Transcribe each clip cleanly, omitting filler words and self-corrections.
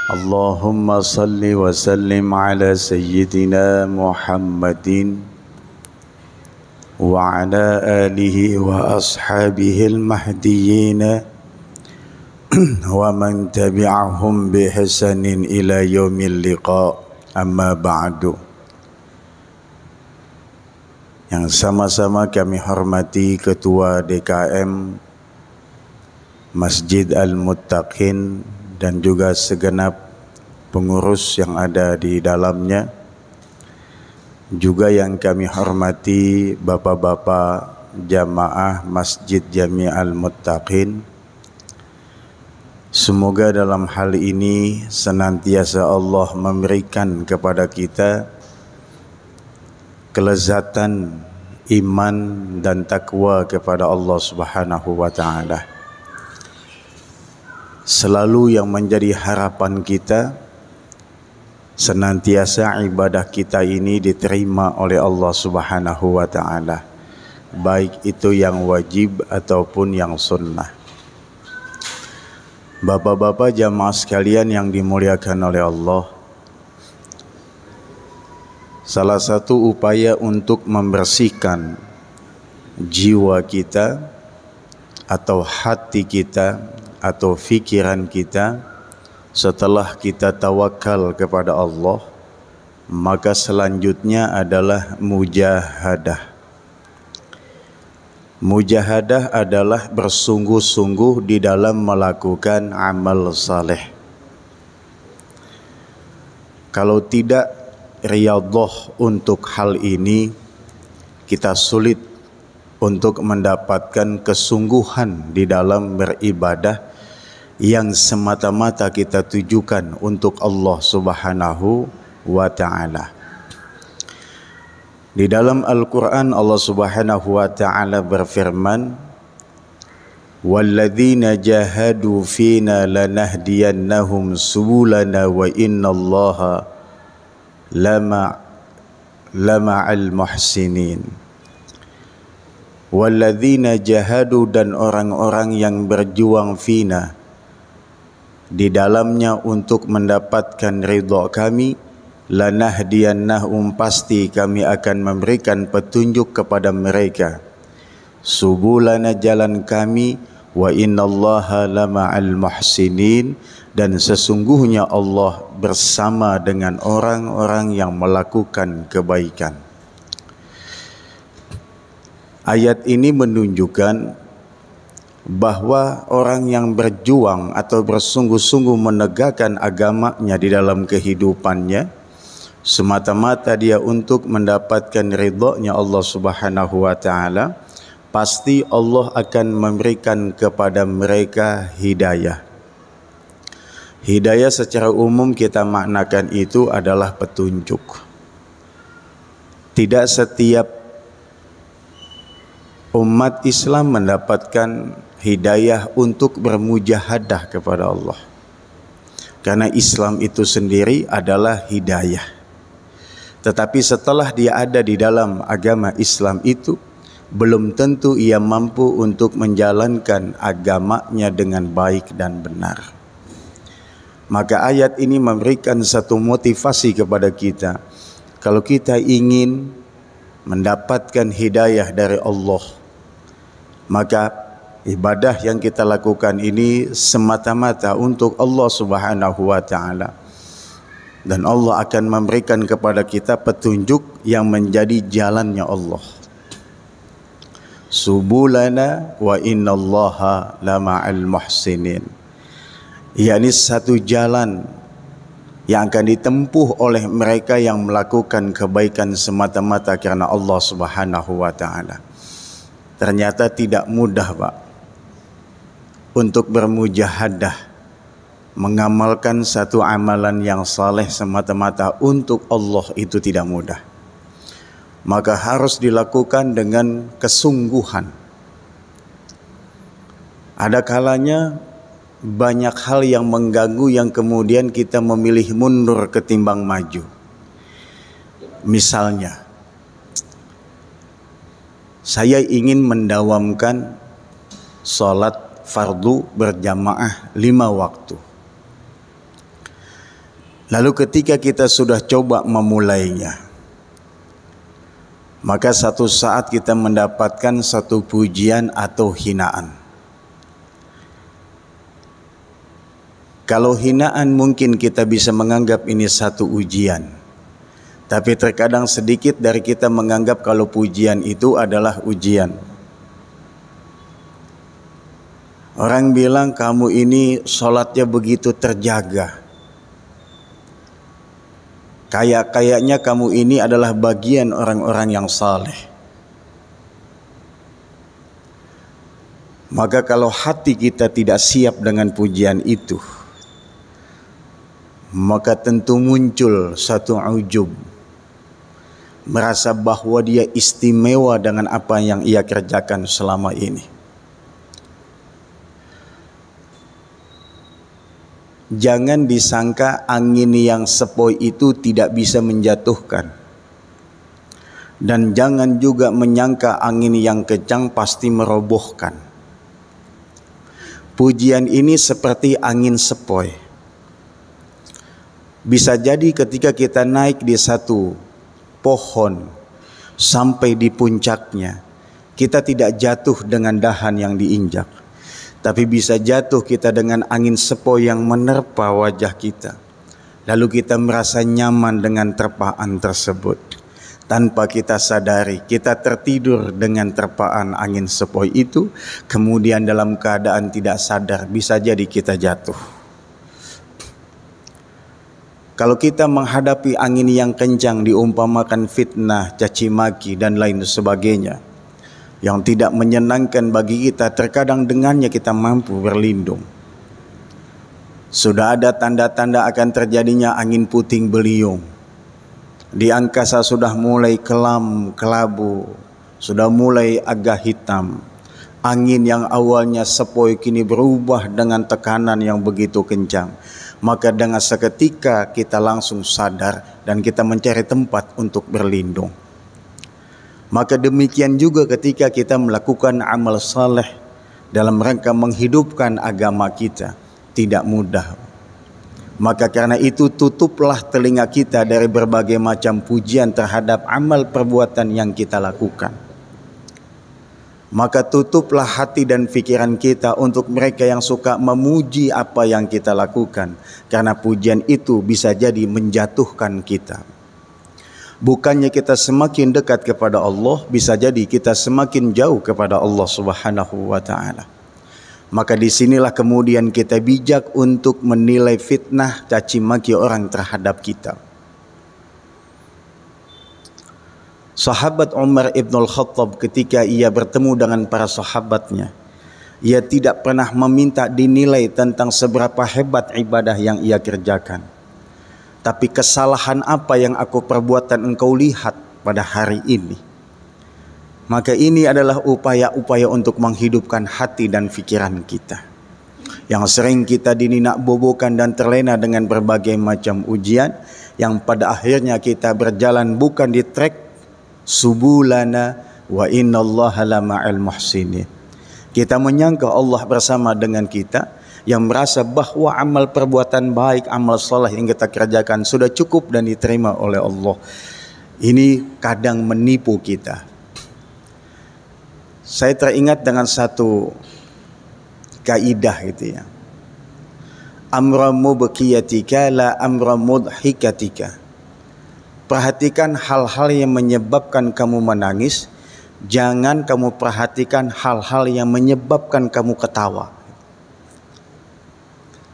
Allahumma salli wa sallim ala sayyidina Muhammadin wa ala alihi wa ashabihi al-mahdiyyin wa man tabi'ahum bi ihsanin ila yaumil liqa. Amma ba'du. Yang sama-sama kami hormati Ketua DKM Masjid Al-Muttaqin dan juga segenap pengurus yang ada di dalamnya, juga yang kami hormati bapak-bapak jamaah Masjid Jami' Al-Muttaqin. Semoga dalam hal ini senantiasa Allah memberikan kepada kita kelezatan iman dan takwa kepada Allah Subhanahu wa taala. Selalu yang menjadi harapan kita senantiasa ibadah kita ini diterima oleh Allah Subhanahu wa taala, baik itu yang wajib ataupun yang sunnah. Bapak-bapak jamaah sekalian yang dimuliakan oleh Allah, salah satu upaya untuk membersihkan jiwa kita atau hati kita atau fikiran kita setelah kita tawakal kepada Allah, maka selanjutnya adalah mujahadah. Mujahadah adalah bersungguh-sungguh di dalam melakukan amal saleh. Kalau tidak riyadhah untuk hal ini, kita sulit untuk mendapatkan kesungguhan di dalam beribadah yang semata-mata kita tujukan untuk Allah Subhanahu wa taala. Di dalam Al-Qur'an Allah Subhanahu wa taala berfirman, "Walladzina jahadu fina lanahdiyannahum subulana wa innallaha lama'al muhsinin." Walladzina jahadu, dan orang-orang yang berjuang fina, di dalamnya untuk mendapatkan ridha kami, lanahdiyannahum, pasti kami akan memberikan petunjuk kepada mereka, subulana, jalan kami, wa innallaha lama'al muhsinin, dan sesungguhnya Allah bersama dengan orang-orang yang melakukan kebaikan. Ayat ini menunjukkan bahwa orang yang berjuang atau bersungguh-sungguh menegakkan agamanya di dalam kehidupannya, semata-mata dia untuk mendapatkan ridha-Nya Allah Subhanahu wa taala, pasti Allah akan memberikan kepada mereka hidayah. Hidayah secara umum kita maknakan itu adalah petunjuk. Tidak setiap umat Islam mendapatkan hidayah untuk bermujahadah kepada Allah, karena Islam itu sendiri adalah hidayah. Tetapi setelah dia ada di dalam agama Islam itu, belum tentu ia mampu untuk menjalankan agamanya dengan baik dan benar. Maka ayat ini memberikan satu motivasi kepada kita. Kalau kita ingin mendapatkan hidayah dari Allah, maka ibadah yang kita lakukan ini semata-mata untuk Allah Subhanahu wa taala, dan Allah akan memberikan kepada kita petunjuk yang menjadi jalannya Allah. Subulana wa innallaha lama'al muhsinin, yakni satu jalan yang akan ditempuh oleh mereka yang melakukan kebaikan semata-mata karena Allah Subhanahu wa taala. Ternyata tidak mudah, Pak, untuk bermujahadah, mengamalkan satu amalan yang saleh semata-mata untuk Allah, itu tidak mudah. Maka harus dilakukan dengan kesungguhan. Ada kalanya banyak hal yang mengganggu yang kemudian kita memilih mundur ketimbang maju. Misalnya, saya ingin mendawamkan sholat fardu berjamaah 5 waktu. Lalu ketika kita sudah coba memulainya, maka satu saat kita mendapatkan satu pujian atau hinaan. Kalau hinaan mungkin kita bisa menganggap ini satu ujian, tapi terkadang sedikit dari kita menganggap kalau pujian itu adalah ujian. Orang bilang kamu ini sholatnya begitu terjaga, kayaknya kamu ini adalah bagian orang-orang yang saleh. Maka kalau hati kita tidak siap dengan pujian itu, maka tentu muncul satu ujub, merasa bahwa dia istimewa dengan apa yang ia kerjakan selama ini. Jangan disangka angin yang sepoi itu tidak bisa menjatuhkan, dan jangan juga menyangka angin yang kencang pasti merobohkan. Pujian ini seperti angin sepoi. Bisa jadi ketika kita naik di satu pohon sampai di puncaknya, kita tidak jatuh dengan dahan yang diinjak, tapi bisa jatuh kita dengan angin sepoi yang menerpa wajah kita. Lalu kita merasa nyaman dengan terpaan tersebut. Tanpa kita sadari, kita tertidur dengan terpaan angin sepoi itu. Kemudian dalam keadaan tidak sadar, bisa jadi kita jatuh. Kalau kita menghadapi angin yang kencang, diumpamakan fitnah, caci maki, dan lain sebagainya, yang tidak menyenangkan bagi kita, terkadang dengannya kita mampu berlindung. Sudah ada tanda-tanda akan terjadinya angin puting beliung. Di angkasa sudah mulai kelam, kelabu, sudah mulai agak hitam. Angin yang awalnya sepoi kini berubah dengan tekanan yang begitu kencang. Maka dengan seketika kita langsung sadar dan kita mencari tempat untuk berlindung. Maka demikian juga ketika kita melakukan amal saleh dalam rangka menghidupkan agama kita, tidak mudah. Maka karena itu tutuplah telinga kita dari berbagai macam pujian terhadap amal perbuatan yang kita lakukan. Maka tutuplah hati dan pikiran kita untuk mereka yang suka memuji apa yang kita lakukan, karena pujian itu bisa jadi menjatuhkan kita. Bukannya kita semakin dekat kepada Allah, bisa jadi kita semakin jauh kepada Allah Subhanahu wa ta'ala. Maka disinilah kemudian kita bijak untuk menilai fitnah, caci maki orang terhadap kita. Sahabat Umar ibn al-Khattab ketika ia bertemu dengan para sahabatnya, ia tidak pernah meminta dinilai tentang seberapa hebat ibadah yang ia kerjakan. Tapi kesalahan apa yang aku perbuatan engkau lihat pada hari ini. Maka ini adalah upaya-upaya untuk menghidupkan hati dan pikiran kita, yang sering kita dininak bobokan dan terlena dengan berbagai macam ujian, yang pada akhirnya kita berjalan bukan di trek subulana wa innallaha lama'al muhsinin. Kita menyangka Allah bersama dengan kita, yang merasa bahwa amal perbuatan baik, amal saleh yang kita kerjakan sudah cukup dan diterima oleh Allah. Ini kadang menipu kita. Saya teringat dengan satu kaidah gitu ya. Amra mubqiyatika la amra mudhikatika. Perhatikan hal-hal yang menyebabkan kamu menangis, jangan kamu perhatikan hal-hal yang menyebabkan kamu ketawa.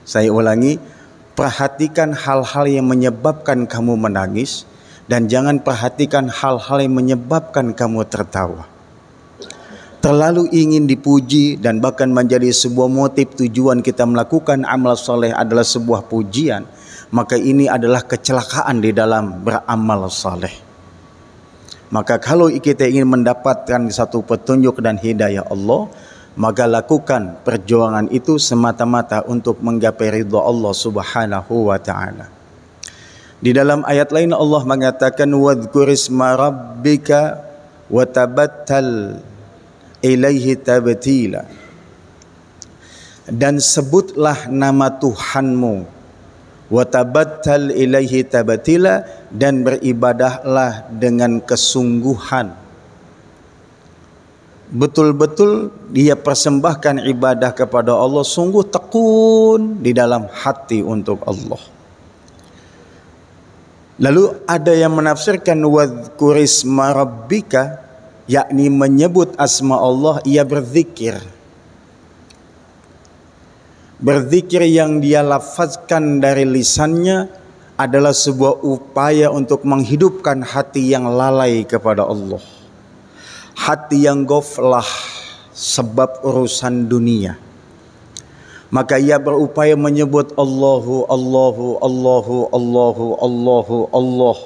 Saya ulangi, perhatikan hal-hal yang menyebabkan kamu menangis, dan jangan perhatikan hal-hal yang menyebabkan kamu tertawa. Terlalu ingin dipuji dan bahkan menjadi sebuah motif tujuan kita melakukan amal soleh adalah sebuah pujian, maka ini adalah kecelakaan di dalam beramal saleh. Maka kalau kita ingin mendapatkan satu petunjuk dan hidayah Allah, maka lakukan perjuangan itu semata-mata untuk menggapai ridha Allah Subhanahu wa ta'ala. Di dalam ayat lain Allah mengatakan wadhkur isma rabbika wa tabattal ilaihi tabtila. Dan sebutlah nama Tuhanmu wa tabattal ilaihi tabatila, dan beribadahlah dengan kesungguhan. Betul-betul dia persembahkan ibadah kepada Allah, sungguh tekun di dalam hati untuk Allah. Lalu ada yang menafsirkan wadhkurisma rabbika, yakni menyebut asma Allah, ia berzikir. Berzikir yang dia lafazkan dari lisannya adalah sebuah upaya untuk menghidupkan hati yang lalai kepada Allah. Hati yang ghaflah sebab urusan dunia. Maka ia berupaya menyebut Allahu, Allahu, Allahu, Allahu, Allahu, Allah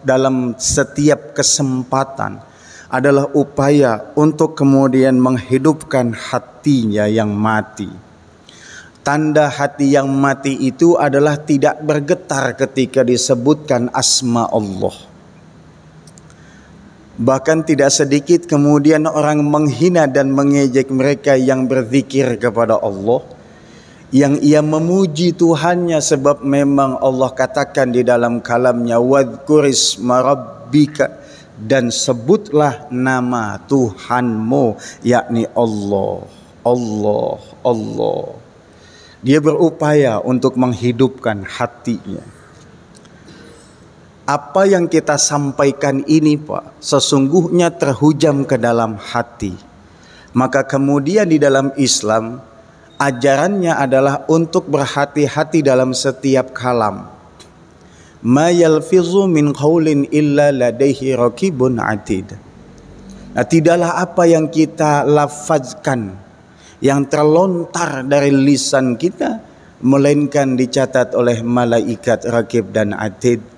dalam setiap kesempatan, adalah upaya untuk kemudian menghidupkan hatinya yang mati. Tanda hati yang mati itu adalah tidak bergetar ketika disebutkan asma Allah. Bahkan tidak sedikit kemudian orang menghina dan mengejek mereka yang berzikir kepada Allah, yang ia memuji Tuhannya, sebab memang Allah katakan di dalam kalamnya, wadhkurisma rabbika, dan sebutlah nama Tuhanmu, yakni Allah, Allah, Allah. Dia berupaya untuk menghidupkan hatinya. Apa yang kita sampaikan ini, Pak, sesungguhnya terhujam ke dalam hati. Maka kemudian di dalam Islam, ajarannya adalah untuk berhati-hati dalam setiap kalam. Ma yalfizu min qaulin illa ladaihi raqibun atid. Nah, tidaklah apa yang kita lafazkan, yang terlontar dari lisan kita, melainkan dicatat oleh malaikat raqib dan atid.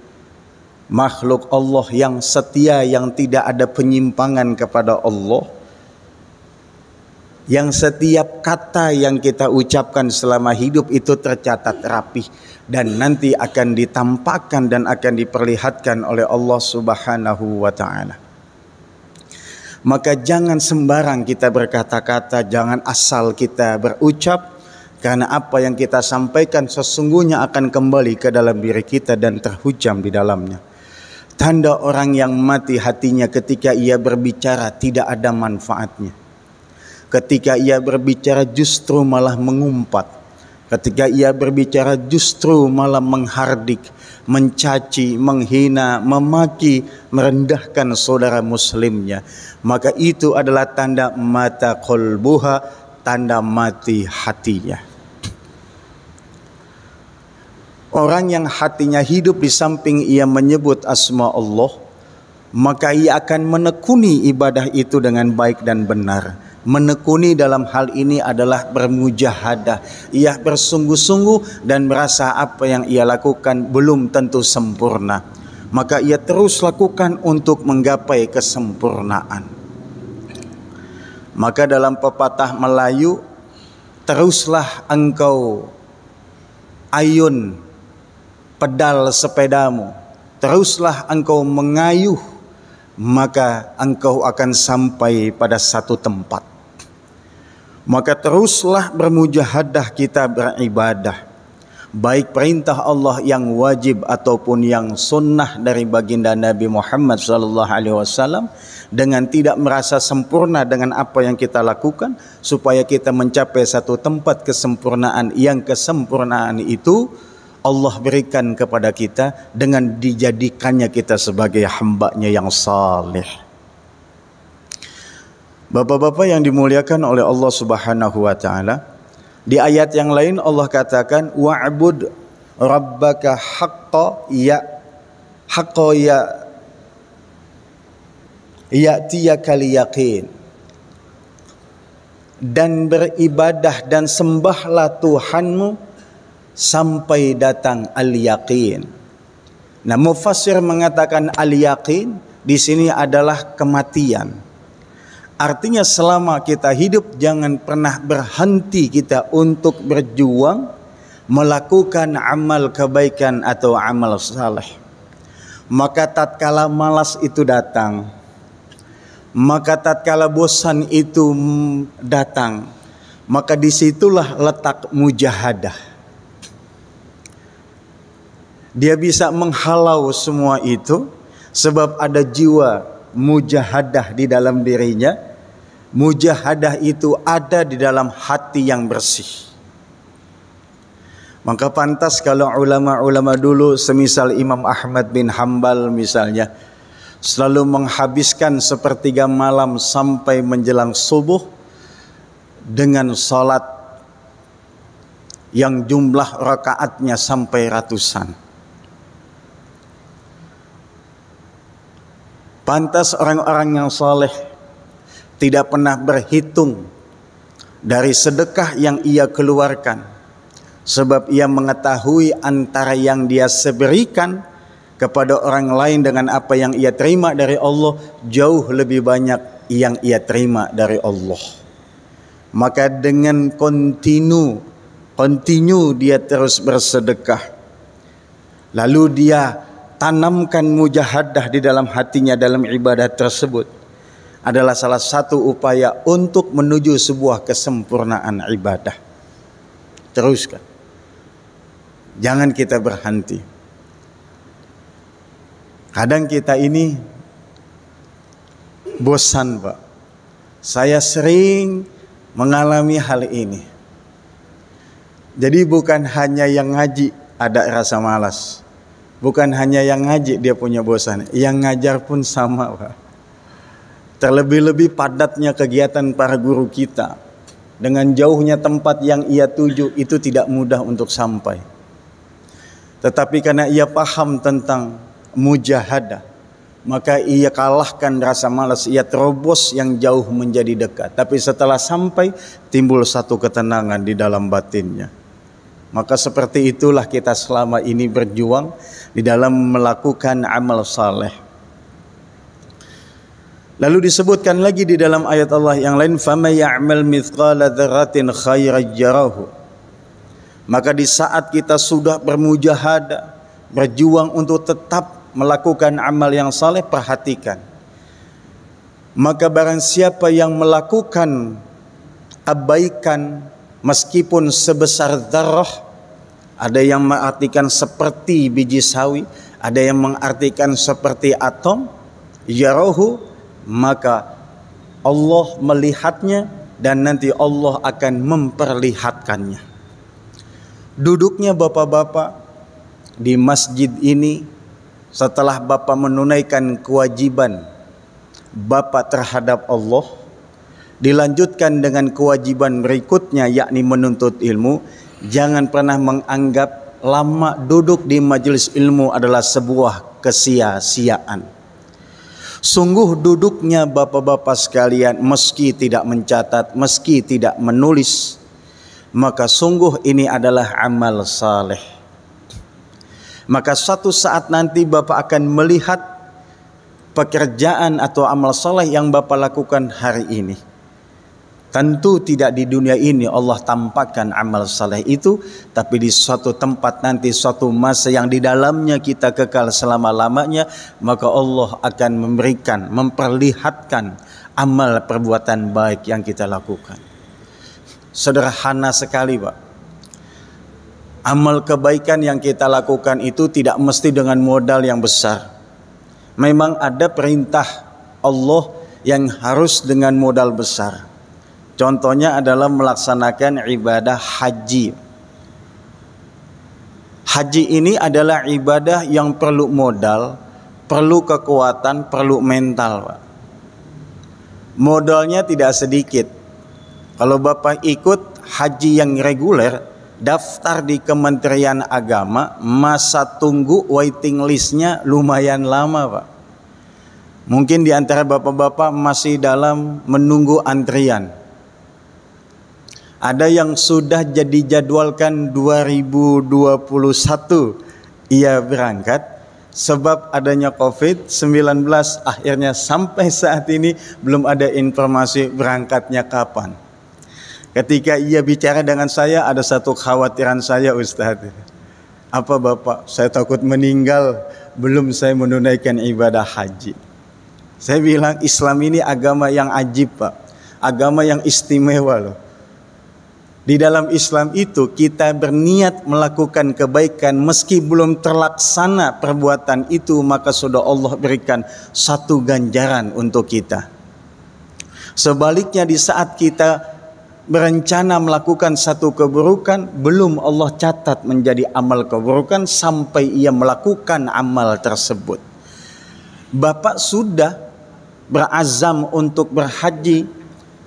Makhluk Allah yang setia, yang tidak ada penyimpangan kepada Allah, yang setiap kata yang kita ucapkan selama hidup itu tercatat rapih dan nanti akan ditampakkan dan akan diperlihatkan oleh Allah Subhanahu wa ta'ala. Maka jangan sembarang kita berkata-kata, jangan asal kita berucap, karena apa yang kita sampaikan sesungguhnya akan kembali ke dalam diri kita dan terhujam di dalamnya. Tanda orang yang mati hatinya ketika ia berbicara tidak ada manfaatnya. Ketika ia berbicara justru malah mengumpat. Ketika ia berbicara justru malah menghardik, mencaci, menghina, memaki, merendahkan saudara muslimnya. Maka itu adalah tanda mata qalbuha, tanda mati hatinya. Orang yang hatinya hidup di samping ia menyebut asma Allah, maka ia akan menekuni ibadah itu dengan baik dan benar. Menekuni dalam hal ini adalah bermujahadah. Ia bersungguh-sungguh dan merasa apa yang ia lakukan belum tentu sempurna. Maka ia terus lakukan untuk menggapai kesempurnaan. Maka dalam pepatah Melayu, teruslah engkau ayun pedal sepedamu, teruslah engkau mengayuh, maka engkau akan sampai pada satu tempat. Maka teruslah bermujahadah kita beribadah, baik perintah Allah yang wajib ataupun yang sunnah dari baginda Nabi Muhammad SAW, dengan tidak merasa sempurna dengan apa yang kita lakukan, supaya kita mencapai satu tempat kesempurnaan, yang kesempurnaan itu Allah berikan kepada kita dengan dijadikannya kita sebagai hamba-Nya yang saleh. Bapak-bapak yang dimuliakan oleh Allah Subhanahu wa ta'ala, di ayat yang lain Allah katakan, wa'bud rabbaka haqqa ya'tiyakal yaqin, dan beribadah dan sembahlah Tuhanmu sampai datang al-yaqin. Nah, mufassir mengatakan al-yaqin di sini adalah kematian. Artinya selama kita hidup jangan pernah berhenti kita untuk berjuang melakukan amal kebaikan atau amal saleh. Maka tatkala malas itu datang, maka tatkala bosan itu datang, maka disitulah letak mujahadah. Dia bisa menghalau semua itu sebab ada jiwa mujahadah di dalam dirinya. Mujahadah itu ada di dalam hati yang bersih. Maka pantas kalau ulama-ulama dulu semisal Imam Ahmad bin Hambal misalnya selalu menghabiskan sepertiga malam sampai menjelang subuh dengan salat yang jumlah rakaatnya sampai ratusan. Pantas orang-orang yang saleh tidak pernah berhitung dari sedekah yang ia keluarkan, sebab ia mengetahui antara yang dia berikan kepada orang lain dengan apa yang ia terima dari Allah jauh lebih banyak yang ia terima dari Allah. Maka dengan kontinu dia terus bersedekah, lalu dia tanamkan mujahadah di dalam hatinya dalam ibadah tersebut, adalah salah satu upaya untuk menuju sebuah kesempurnaan ibadah. Teruskan, jangan kita berhenti. Kadang kita ini bosan, Pak. Saya sering mengalami hal ini. Jadi bukan hanya yang ngaji ada rasa malas, bukan hanya yang ngaji dia punya bosan, yang ngajar pun sama, Pak. Terlebih-lebih padatnya kegiatan para guru kita, dengan jauhnya tempat yang ia tuju, itu tidak mudah untuk sampai. Tetapi karena ia paham tentang mujahadah, maka ia kalahkan rasa malas, ia terobos yang jauh menjadi dekat. Tapi setelah sampai, timbul satu ketenangan di dalam batinnya. Maka seperti itulah kita selama ini berjuang di dalam melakukan amal saleh. Lalu disebutkan lagi di dalam ayat Allah yang lain, "Faman ya'mal mithqala dzarratin khairan yarahu." Maka di saat kita sudah bermujahadah, berjuang untuk tetap melakukan amal yang saleh, perhatikan. Maka barang siapa yang melakukan kebaikan meskipun sebesar dzarrah, ada yang mengartikan seperti biji sawi, ada yang mengartikan seperti atom, yarahu, maka Allah melihatnya dan nanti Allah akan memperlihatkannya. Duduknya bapak-bapak di masjid ini setelah bapak menunaikan kewajiban bapak terhadap Allah, dilanjutkan dengan kewajiban berikutnya yakni menuntut ilmu. Jangan pernah menganggap lama duduk di majelis ilmu adalah sebuah kesia-siaan. Sungguh duduknya bapak-bapak sekalian, meski tidak mencatat, meski tidak menulis, maka sungguh ini adalah amal saleh. Maka suatu saat nanti bapak akan melihat pekerjaan atau amal saleh yang bapak lakukan hari ini. Tentu tidak di dunia ini Allah tampakkan amal saleh itu, tapi di suatu tempat nanti, suatu masa yang di dalamnya kita kekal selama-lamanya, maka Allah akan memberikan, memperlihatkan amal perbuatan baik yang kita lakukan. Sederhana sekali, Pak. Amal kebaikan yang kita lakukan itu tidak mesti dengan modal yang besar. Memang ada perintah Allah yang harus dengan modal besar. Contohnya adalah melaksanakan ibadah haji. Haji ini adalah ibadah yang perlu modal, perlu kekuatan, perlu mental, Pak. Modalnya tidak sedikit. Kalau Bapak ikut haji yang reguler, daftar di Kementerian Agama, masa tunggu waiting listnya lumayan lama, Pak. Mungkin di antara bapak-bapak masih dalam menunggu antrian. Ada yang sudah jadi jadwalkan 2021 ia berangkat, sebab adanya COVID-19 akhirnya sampai saat ini belum ada informasi berangkatnya kapan. Ketika ia bicara dengan saya, ada satu kekhawatiran saya, Ustaz. Apa Bapak? Saya takut meninggal belum saya menunaikan ibadah haji. Saya bilang Islam ini agama yang ajib, Pak. Agama yang istimewa loh. Di dalam Islam itu kita berniat melakukan kebaikan meski belum terlaksana perbuatan itu, maka sudah Allah berikan satu ganjaran untuk kita. Sebaliknya di saat kita berencana melakukan satu keburukan, belum Allah catat menjadi amal keburukan sampai ia melakukan amal tersebut. Bapak sudah berazam untuk berhaji,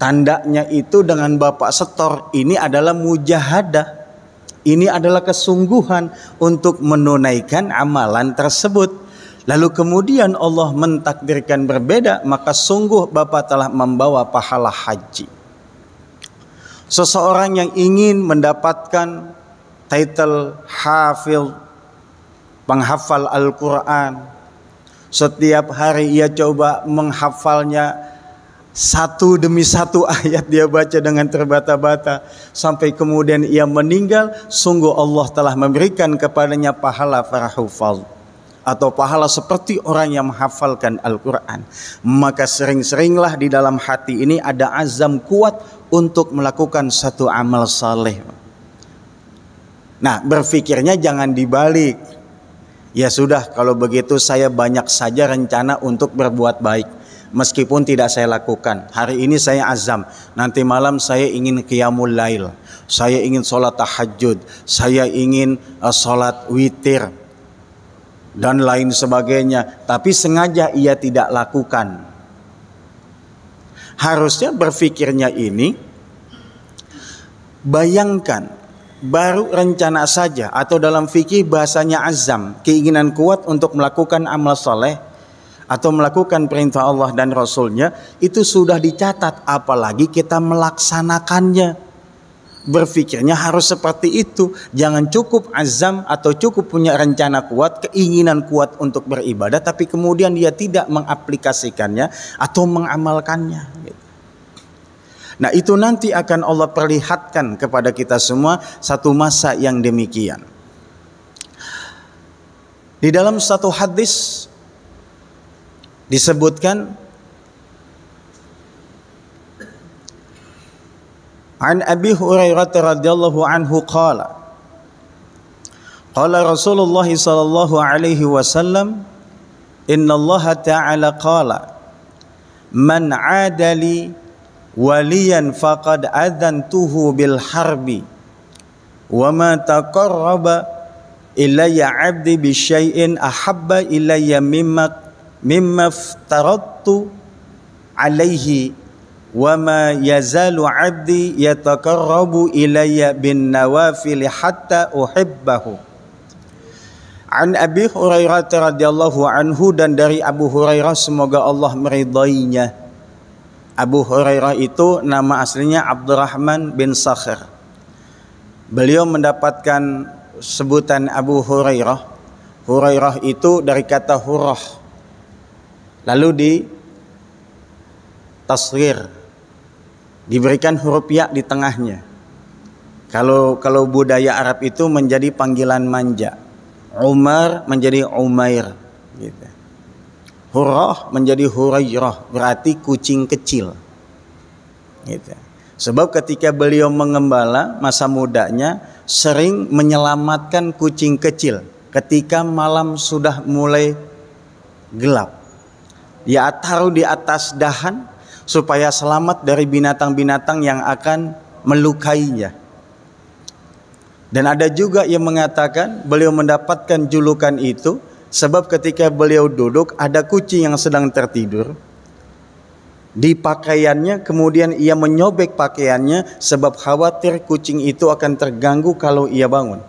tandanya itu dengan Bapak setor, ini adalah mujahadah, ini adalah kesungguhan untuk menunaikan amalan tersebut. Lalu kemudian Allah mentakdirkan berbeda, maka sungguh Bapak telah membawa pahala haji. Seseorang yang ingin mendapatkan title hafil, penghafal Al-Quran, setiap hari ia coba menghafalnya satu demi satu ayat dia baca dengan terbata-bata sampai kemudian ia meninggal, sungguh Allah telah memberikan kepadanya pahala para hufaz atau pahala seperti orang yang menghafalkan Al-Quran. Maka sering-seringlah di dalam hati ini ada azam kuat untuk melakukan satu amal saleh. Nah, berpikirnya jangan dibalik. Ya sudah, kalau begitu saya banyak saja rencana untuk berbuat baik, meskipun tidak saya lakukan. Hari ini saya azam, nanti malam saya ingin qiyamul lail, saya ingin sholat tahajud, saya ingin sholat witir dan lain sebagainya. Tapi sengaja ia tidak lakukan. Harusnya berpikirnya ini, bayangkan, baru rencana saja, atau dalam fikih bahasanya azam, keinginan kuat untuk melakukan amal soleh atau melakukan perintah Allah dan Rasulnya, itu sudah dicatat, apalagi kita melaksanakannya. Berpikirnya harus seperti itu. Jangan cukup azam atau cukup punya rencana kuat, keinginan kuat untuk beribadah, tapi kemudian dia tidak mengaplikasikannya atau mengamalkannya. Nah, itu nanti akan Allah perlihatkan kepada kita semua satu masa yang demikian. Di dalam satu hadis disebutkan, An Abi Hurairah radhiyallahu anhu qala Rasulullah sallallahu alaihi wasallam, inna Allah ta'ala qala man 'adali waliyan faqad adzantuhu bil harbi wa ma taqarraba ilayya 'abdi bi syai'in ahabba ilayya mimma aftaradtu alaihi wa ma yazalu 'abdi yataqarrabu ilayya bin nawafil hatta uhibbahu. An Abi Hurairah radhiyallahu anhu, dan dari Abu Hurairah semoga Allah meridainya. Abu Hurairah itu nama aslinya Abdurrahman bin Sakhir. Beliau mendapatkan sebutan Abu Hurairah. Hurairah itu dari kata hurrah, lalu di tasghir, diberikan huruf ya di tengahnya. Kalau budaya Arab itu menjadi panggilan manja. Umar menjadi Umair gitu. Hurrah menjadi Hurairah, berarti kucing kecil gitu. Sebab ketika beliau mengembala masa mudanya sering menyelamatkan kucing kecil ketika malam sudah mulai gelap. Dia taruh di atas dahan supaya selamat dari binatang-binatang yang akan melukainya. Dan ada juga yang mengatakan beliau mendapatkan julukan itu sebab ketika beliau duduk ada kucing yang sedang tertidur di pakaiannya, kemudian ia menyobek pakaiannya sebab khawatir kucing itu akan terganggu kalau ia bangun.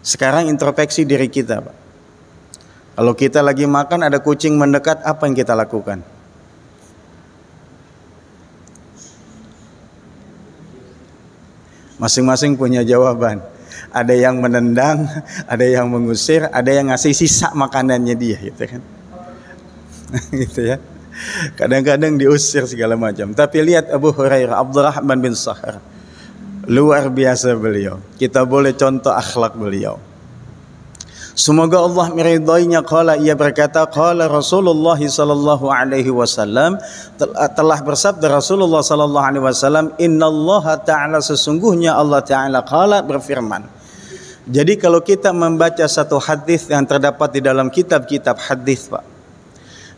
Sekarang introspeksi diri kita, Pak. Kalau kita lagi makan ada kucing mendekat, apa yang kita lakukan? Masing-masing punya jawaban. Ada yang menendang, ada yang mengusir, ada yang ngasih sisa makanannya dia, gitu kan? Gitu ya. Kadang-kadang diusir segala macam. Tapi lihat Abu Hurairah, Abdurrahman bin Sakhir, luar biasa beliau. Kita boleh contoh akhlak beliau. Semoga Allah meridainya. Qala, ia berkata, qala Rasulullah sallallahu alaihi wasallam, telah bersabda Rasulullah sallallahu alaihi wasallam, innallaha ta'ala, sesungguhnya Allah Ta'ala qala, berfirman. Jadi kalau kita membaca satu hadis yang terdapat di dalam kitab-kitab hadis, Pak,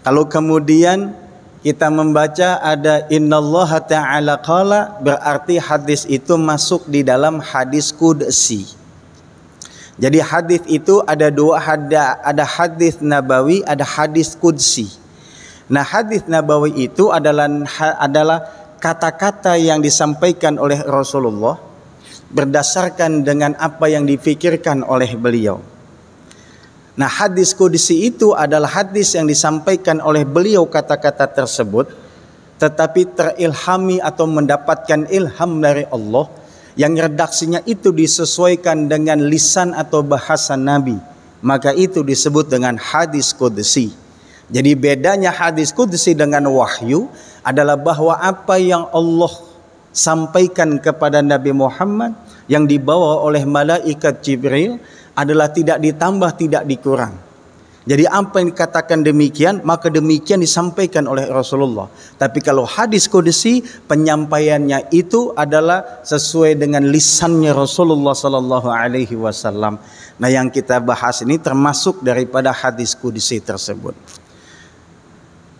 kalau kemudian kita membaca ada innallaha ta'ala qala, berarti hadis itu masuk di dalam hadis qudsi. Jadi hadis itu ada dua, ada hadis nabawi, ada hadis qudsi. Nah, hadis nabawi itu adalah kata-kata yang disampaikan oleh Rasulullah berdasarkan dengan apa yang dipikirkan oleh beliau. Nah, hadis qudsi itu adalah hadis yang disampaikan oleh beliau kata-kata tersebut, tetapi terilhami atau mendapatkan ilham dari Allah, yang redaksinya itu disesuaikan dengan lisan atau bahasa Nabi, maka itu disebut dengan hadis qudsi. Jadi bedanya hadis qudsi dengan wahyu adalah bahwa apa yang Allah sampaikan kepada Nabi Muhammad yang dibawa oleh malaikat Jibril adalah tidak ditambah, tidak dikurang. Jadi apa yang dikatakan demikian, maka demikian disampaikan oleh Rasulullah. Tapi kalau hadis qudsi, penyampaiannya itu adalah sesuai dengan lisannya Rasulullah sallallahu alaihi wasallam. Nah, yang kita bahas ini termasuk daripada hadis qudsi tersebut.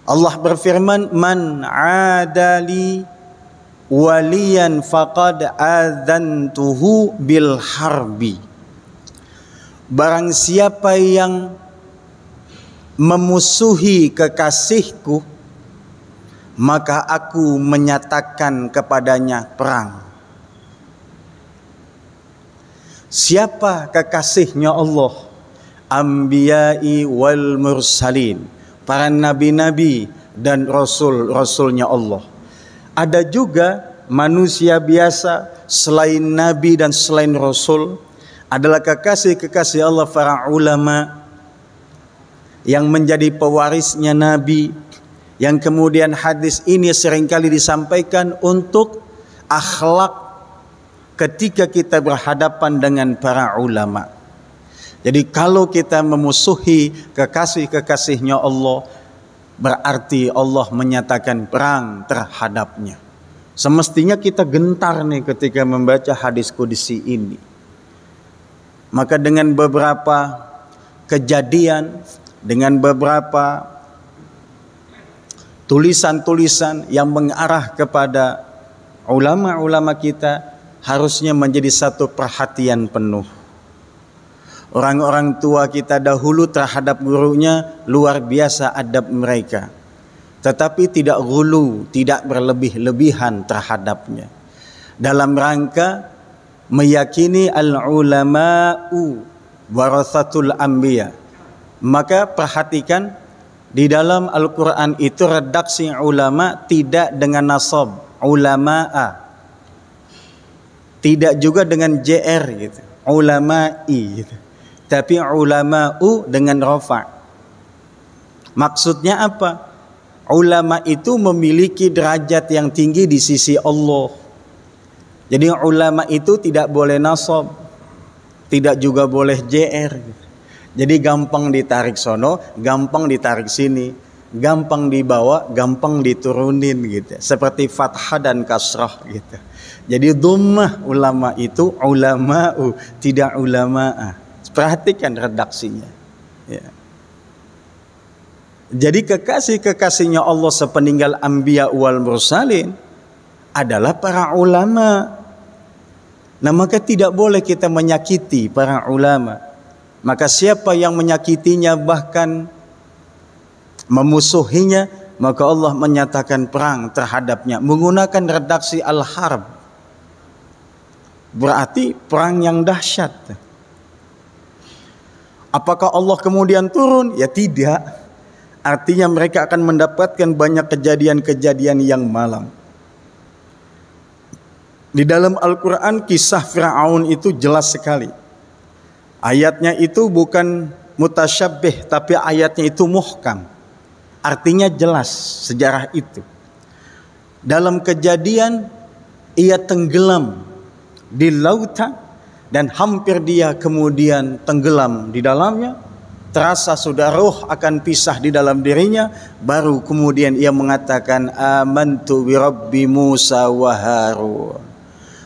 Allah berfirman, man adali waliyan faqad adzantuhu bil harbi. Barang siapa yang memusuhi kekasihku, maka aku menyatakan kepadanya perang. Siapa kekasihnya Allah? Anbiya'i wal mursalin, para nabi-nabi dan rasul-rasulnya Allah. Ada juga manusia biasa selain nabi dan selain rasul, adalah kekasih-kekasih Allah, para ulama yang menjadi pewarisnya Nabi, yang kemudian hadis ini seringkali disampaikan untuk akhlak ketika kita berhadapan dengan para ulama. Jadi kalau kita memusuhi kekasih-kekasihnya Allah, berarti Allah menyatakan perang terhadapnya. Semestinya kita gentar nih ketika membaca hadis qudsi ini. Maka dengan beberapa kejadian, dengan beberapa tulisan-tulisan yang mengarah kepada ulama-ulama kita, harusnya menjadi satu perhatian penuh. Orang-orang tua kita dahulu terhadap gurunya luar biasa adab mereka, tetapi tidak ghulu, tidak berlebih-lebihan terhadapnya, dalam rangka meyakini al-ulama'u warathatul anbiya. Maka perhatikan di dalam Al-Quran itu redaksi ulama tidak dengan nasab, ulama'a, tidak juga dengan jr gitu, ulama'i gitu, tapi ulama'u dengan rafa'. Maksudnya apa? Ulama itu memiliki derajat yang tinggi di sisi Allah. Jadi ulama itu tidak boleh nasab, tidak juga boleh jr gitu. Jadi gampang ditarik sono, gampang ditarik sini, gampang dibawa, gampang diturunin gitu. Seperti fathah dan kasrah gitu. Jadi dhammah ulama itu ulama'u, tidak ulama'a. Perhatikan redaksinya. Ya. Jadi kekasih-kekasihnya Allah sepeninggal anbiya wal mursalin adalah para ulama. Nah, maka tidak boleh kita menyakiti para ulama. Maka siapa yang menyakitinya, bahkan memusuhinya, maka Allah menyatakan perang terhadapnya menggunakan redaksi al-harb. Berarti perang yang dahsyat. Apakah Allah kemudian turun? Ya tidak. Artinya mereka akan mendapatkan banyak kejadian-kejadian yang malang. Di dalam Al-Quran kisah Fir'aun itu jelas sekali. Ayatnya itu bukan mutasyabbih, tapi ayatnya itu muhkam. Artinya jelas sejarah itu. Dalam kejadian ia tenggelam di lautan dan hampir dia kemudian tenggelam di dalamnya, terasa sudah roh akan pisah di dalam dirinya, baru kemudian ia mengatakan amantu bi rabbi Musa wa Harun.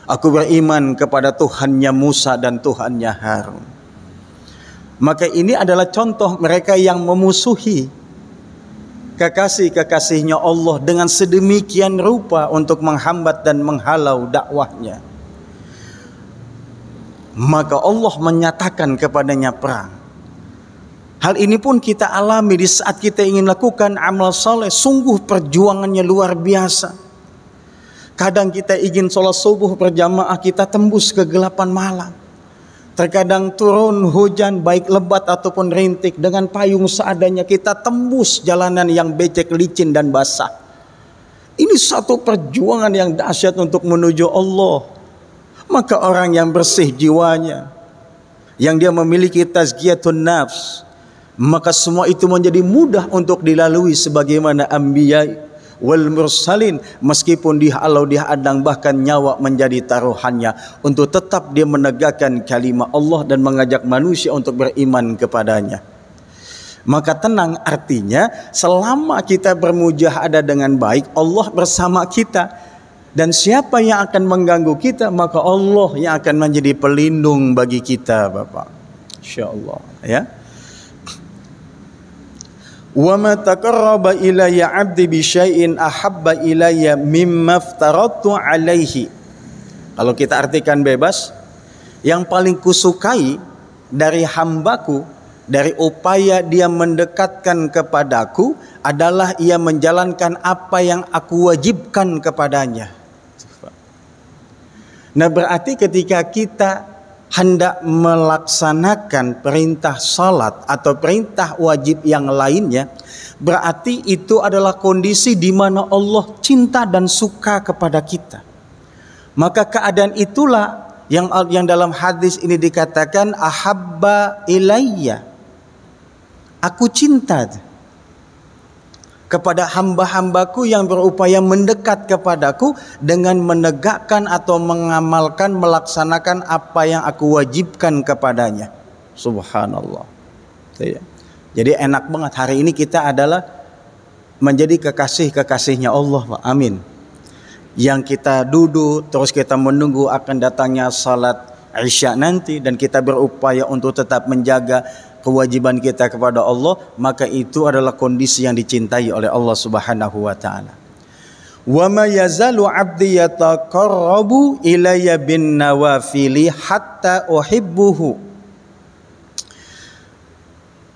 Aku beriman kepada Tuhannya Musa dan Tuhannya Harun. Maka ini adalah contoh mereka yang memusuhi kekasih-kekasihnya Allah dengan sedemikian rupa untuk menghambat dan menghalau dakwahnya. Maka Allah menyatakan kepadanya perang. Hal ini pun kita alami di saat kita ingin lakukan amal saleh. Sungguh perjuangannya luar biasa. Kadang kita ingin sholat subuh berjamaah, kita tembus kegelapan malam. Terkadang turun hujan baik lebat ataupun rintik, dengan payung seadanya kita tembus jalanan yang becek, licin dan basah. Ini satu perjuangan yang dahsyat untuk menuju Allah. Maka orang yang bersih jiwanya, yang dia memiliki tazkiyatun nafs, maka semua itu menjadi mudah untuk dilalui sebagaimana anbiya wal mursalin, meskipun dihalau dihadang bahkan nyawa menjadi taruhannya untuk tetap dia menegakkan kalimat Allah dan mengajak manusia untuk beriman kepadanya. Maka tenang, artinya selama kita bermujahadah dengan baik, Allah bersama kita. Dan siapa yang akan mengganggu kita, maka Allah yang akan menjadi pelindung bagi kita, Bapak. Insyaallah, ya. Wa ma taqarraba ilayya 'abdi bi syai'in ahabba ilayya mimma aftaratu 'alaihi. Kalau kita artikan bebas, yang paling kusukai dari hambaku, dari upaya dia mendekatkan kepadaku, adalah ia menjalankan apa yang aku wajibkan kepadanya. Nah, berarti ketika kita hendak melaksanakan perintah salat atau perintah wajib yang lainnya, berarti itu adalah kondisi di mana Allah cinta dan suka kepada kita. Maka keadaan itulah yang dalam hadis ini dikatakan ahabba ilayya. Aku cinta kepada hamba-hambaku yang berupaya mendekat kepadaku dengan menegakkan atau mengamalkan, melaksanakan apa yang aku wajibkan kepadanya. Subhanallah. Jadi enak banget hari ini kita adalah menjadi kekasih-kekasihnya Allah, Pak. Amin. Yang kita duduk terus kita menunggu akan datangnya salat Isya nanti, dan kita berupaya untuk tetap menjaga kewajiban kita kepada Allah, maka itu adalah kondisi yang dicintai oleh Allah Subhanahu wa taala. Wa ma yazalu 'abdi yataqarrabu ilayya bin nawafili hatta uhibbuhu.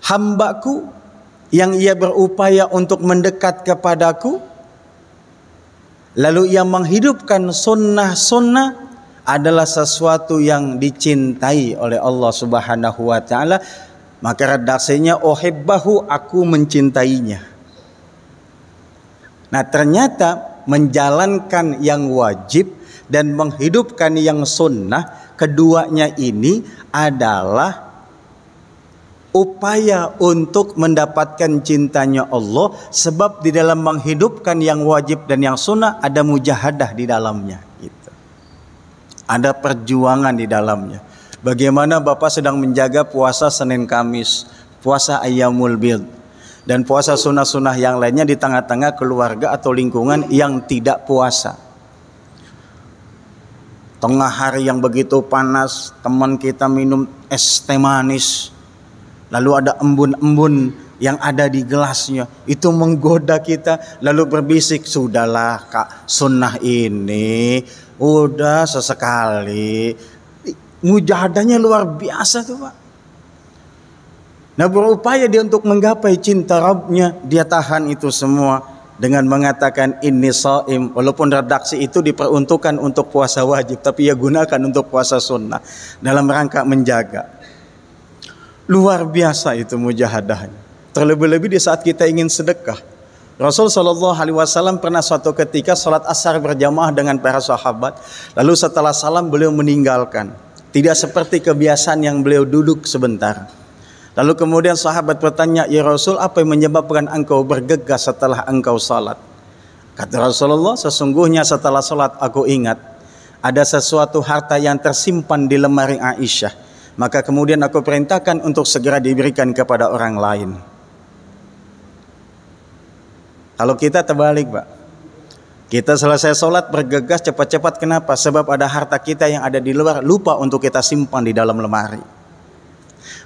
Hambaku yang ia berupaya untuk mendekat kepadaku, lalu ia menghidupkan sunnah-sunnah, adalah sesuatu yang dicintai oleh Allah Subhanahu wa taala. Maka redaksinya uhibbahu, aku mencintainya. Nah, ternyata menjalankan yang wajib dan menghidupkan yang sunnah, keduanya ini adalah upaya untuk mendapatkan cintanya Allah. Sebab di dalam menghidupkan yang wajib dan yang sunnah ada mujahadah di dalamnya, gitu. Ada perjuangan di dalamnya. Bagaimana Bapak sedang menjaga puasa Senin Kamis, puasa Ayyamul Bid, dan puasa sunnah-sunnah yang lainnya di tengah-tengah keluarga atau lingkungan yang tidak puasa. Tengah hari yang begitu panas, teman kita minum es teh manis, lalu ada embun-embun yang ada di gelasnya, itu menggoda kita, lalu berbisik, sudahlah Kak, sunnah ini udah sesekali. Mujahadahnya luar biasa tuh, Pak. Nah, berupaya dia untuk menggapai cinta Rabbnya, dia tahan itu semua dengan mengatakan inni shaim, walaupun redaksi itu diperuntukkan untuk puasa wajib, tapi ia gunakan untuk puasa sunnah dalam rangka menjaga. Luar biasa itu mujahadahnya. Terlebih-lebih di saat kita ingin sedekah. Rasul SAW pernah suatu ketika salat asar berjamaah dengan para sahabat, lalu setelah salam beliau meninggalkan. Tidak seperti kebiasaan yang beliau duduk sebentar. Lalu kemudian sahabat bertanya, ya Rasul, apa yang menyebabkan engkau bergegas setelah engkau salat? Kata Rasulullah, sesungguhnya setelah salat aku ingat ada sesuatu harta yang tersimpan di lemari Aisyah, maka kemudian aku perintahkan untuk segera diberikan kepada orang lain. Kalau kita terbalik, Pak, kita selesai sholat bergegas cepat-cepat. Kenapa? Sebab ada harta kita yang ada di luar, lupa untuk kita simpan di dalam lemari.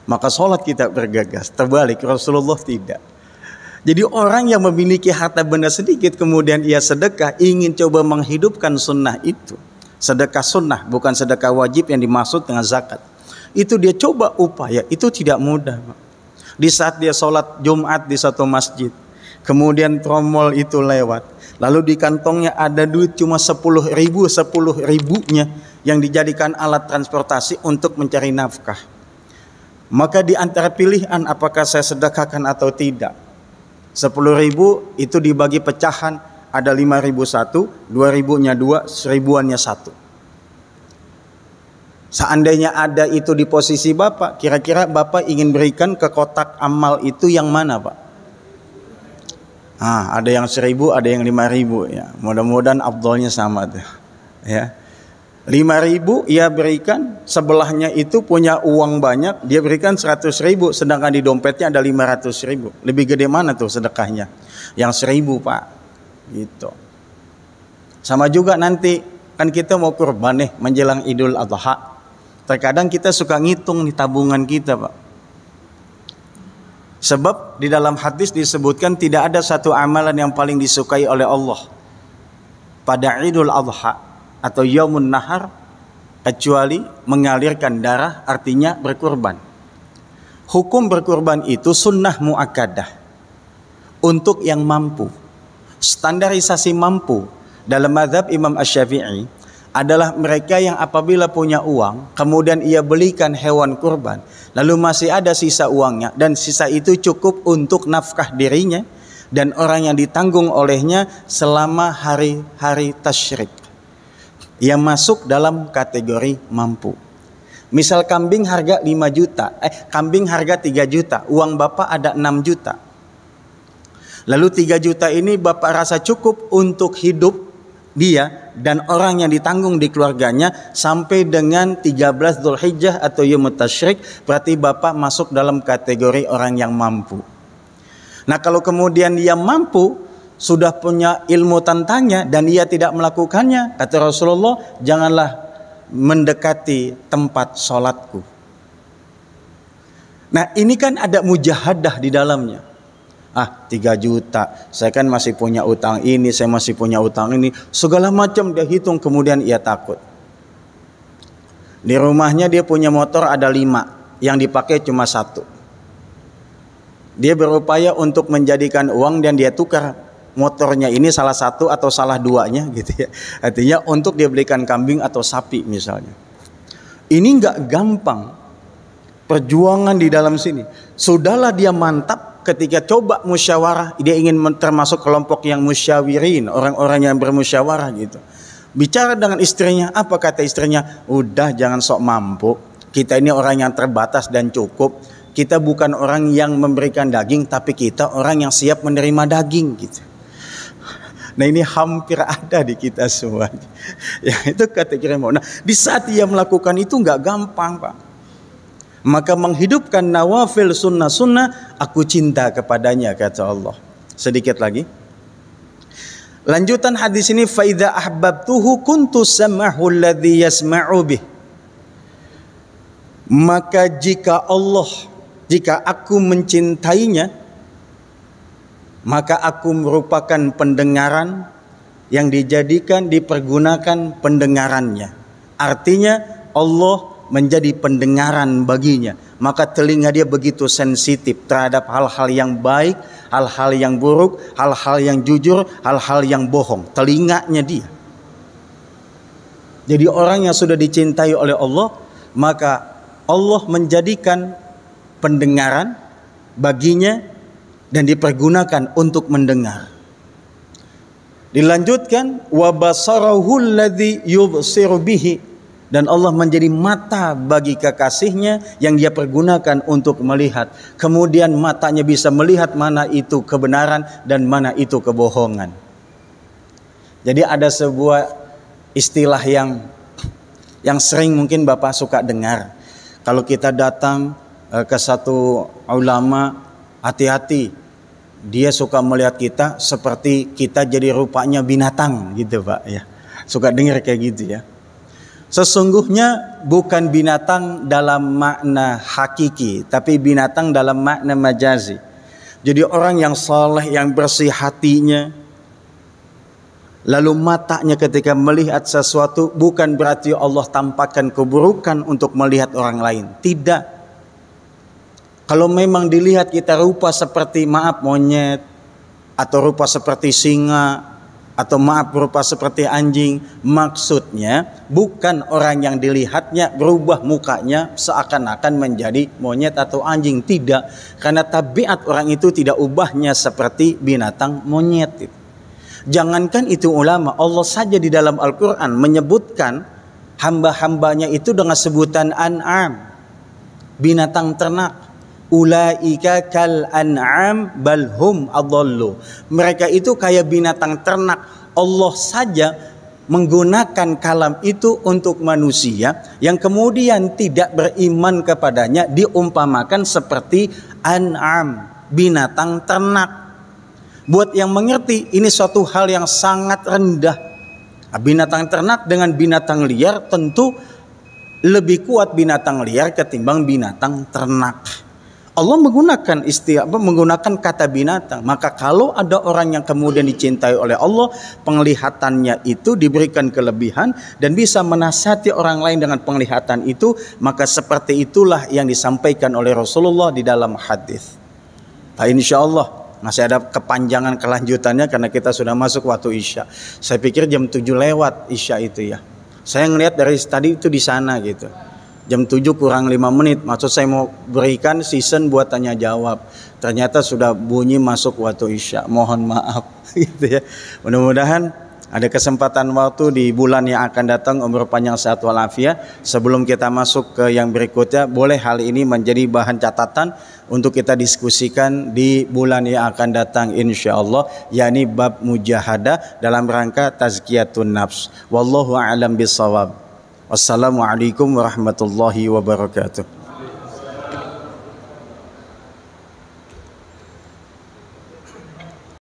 Maka sholat kita bergegas. Terbalik, Rasulullah tidak. Jadi orang yang memiliki harta benda sedikit kemudian ia sedekah, ingin coba menghidupkan sunnah itu. Sedekah sunnah, bukan sedekah wajib yang dimaksud dengan zakat. Itu dia coba upaya, itu tidak mudah, Pak. Di saat dia sholat Jumat di satu masjid, kemudian tromol itu lewat, lalu di kantongnya ada duit cuma 10.000, 10.000-nya yang dijadikan alat transportasi untuk mencari nafkah. Maka di antara pilihan apakah saya sedekahkan atau tidak. 10.000 itu dibagi pecahan, ada 5.000 satu, 2.000-nya 2, 1.000-annya 1. Seandainya ada itu di posisi Bapak, kira-kira Bapak ingin berikan ke kotak amal itu yang mana, Pak? Ada yang 1.000, ada yang 5.000 ya. Mudah-mudahan afdolnya sama tuh. Ya. 5.000 ia berikan, sebelahnya itu punya uang banyak, dia berikan 100.000, sedangkan di dompetnya ada 500.000. Lebih gede mana tuh sedekahnya? Yang 1.000, Pak. Gitu. Sama juga nanti kan kita mau kurban nih menjelang Idul Adha. Terkadang kita suka ngitung nih tabungan kita, Pak. Sebab di dalam hadis disebutkan tidak ada satu amalan yang paling disukai oleh Allah pada Idul Adha atau Yaumun Nahar kecuali mengalirkan darah, artinya berkurban. Hukum berkurban itu sunnah muakkadah untuk yang mampu. Standarisasi mampu dalam mazhab Imam Asy-Syafi'i adalah mereka yang apabila punya uang kemudian ia belikan hewan kurban, lalu masih ada sisa uangnya dan sisa itu cukup untuk nafkah dirinya dan orang yang ditanggung olehnya selama hari-hari tasyrik. Ia masuk dalam kategori mampu. Misal kambing harga 5 juta, kambing harga 3 juta, uang Bapak ada 6 juta. Lalu 3 juta ini Bapak rasa cukup untuk hidup dia dan orang yang ditanggung di keluarganya sampai dengan 13 Dzulhijjah atau Yaumut Tasyrik, berarti Bapak masuk dalam kategori orang yang mampu. Nah, kalau kemudian dia mampu, sudah punya ilmu tentangnya dan ia tidak melakukannya, kata Rasulullah, janganlah mendekati tempat sholatku. Nah, ini kan ada mujahadah di dalamnya. 3 juta, saya kan masih punya utang ini, saya masih punya utang ini, segala macam dia hitung, kemudian ia takut. Di rumahnya dia punya motor ada 5, yang dipakai cuma 1. Dia berupaya untuk menjadikan uang dan dia tukar motornya ini salah satu atau salah 2-nya gitu ya. Artinya untuk dia belikan kambing atau sapi misalnya. Ini enggak gampang. Perjuangan di dalam sini. Sudahlah dia mantap ketika coba musyawarah, dia ingin termasuk kelompok yang musyawirin, orang-orang yang bermusyawarah gitu. Bicara dengan istrinya, apa kata istrinya? Udah, jangan sok mampu. Kita ini orang yang terbatas dan cukup. Kita bukan orang yang memberikan daging, tapi kita orang yang siap menerima daging gitu. Nah, ini hampir ada di kita semua. Ya, itu kategori mau. Nah, di saat dia melakukan itu nggak gampang, Pak. Maka menghidupkan nawafil sunnah-sunnah, aku cinta kepadanya, kata Allah. Sedikit lagi. Lanjutan hadis ini, fa idza ahbabtuhu kuntu sam'ahu alladhi yasma'u bih. Maka jika aku mencintainya, maka aku merupakan pendengaran yang dipergunakan pendengarannya. Artinya Allah menjadi pendengaran baginya, maka telinga dia begitu sensitif terhadap hal-hal yang baik, hal-hal yang buruk, hal-hal yang jujur, hal-hal yang bohong. Telinganya dia. Jadi orang yang sudah dicintai oleh Allah, maka Allah menjadikan pendengaran baginya dan dipergunakan untuk mendengar. Dilanjutkan, wa basarahu alladhi yubsiru bihi, dan Allah menjadi mata bagi kekasihnya yang dia pergunakan untuk melihat. Kemudian matanya bisa melihat mana itu kebenaran dan mana itu kebohongan. Jadi ada sebuah istilah yang Yang sering mungkin Bapak suka dengar, kalau kita datang ke satu ulama, hati-hati, dia suka melihat kita seperti kita jadi rupanya binatang gitu Pak ya. Suka dengar kayak gitu ya. Sesungguhnya bukan binatang dalam makna hakiki, tapi binatang dalam makna majazi. Jadi orang yang saleh, yang bersih hatinya, lalu matanya ketika melihat sesuatu, bukan berarti Allah tampakkan keburukan untuk melihat orang lain. Tidak. Kalau memang dilihat kita rupa seperti monyet, atau rupa seperti singa, atau rupa seperti anjing, maksudnya bukan orang yang dilihatnya berubah mukanya seakan-akan menjadi monyet atau anjing. Tidak. Karena tabiat orang itu tidak ubahnya seperti binatang monyet. Jangankan itu ulama, Allah saja di dalam Al-Quran menyebutkan hamba-hambanya itu dengan sebutan an'am, binatang ternak. Ulaika kal an'am balhum adallu. Mereka itu kayak binatang ternak. Allah saja menggunakan kalam itu untuk manusia yang kemudian tidak beriman kepadanya diumpamakan seperti an'am, binatang ternak. Buat yang mengerti, ini suatu hal yang sangat rendah. Binatang ternak dengan binatang liar tentu lebih kuat binatang liar ketimbang binatang ternak. Allah menggunakan kata binatang. Maka kalau ada orang yang kemudian dicintai oleh Allah, penglihatannya itu diberikan kelebihan dan bisa menasihati orang lain dengan penglihatan itu, maka seperti itulah yang disampaikan oleh Rasulullah di dalam hadis. Insya Allah masih ada kepanjangan kelanjutannya karena kita sudah masuk waktu Isya. Saya pikir jam 7 lewat Isya itu ya. Saya ngelihat dari tadi itu di sana gitu. Jam 7 kurang 5 menit. Maksud saya mau berikan season buat tanya jawab. Ternyata sudah bunyi masuk waktu Isya. Mohon maaf gitu ya. Mudah-mudahan ada kesempatan waktu di bulan yang akan datang, umur panjang sehat walafiat. Sebelum kita masuk ke yang berikutnya, boleh hal ini menjadi bahan catatan untuk kita diskusikan di bulan yang akan datang insyaallah, yakni bab mujahadah dalam rangka tazkiyatun nafs. Wallahu a'lam bishawab. Wassalamualaikum warahmatullahi wabarakatuh.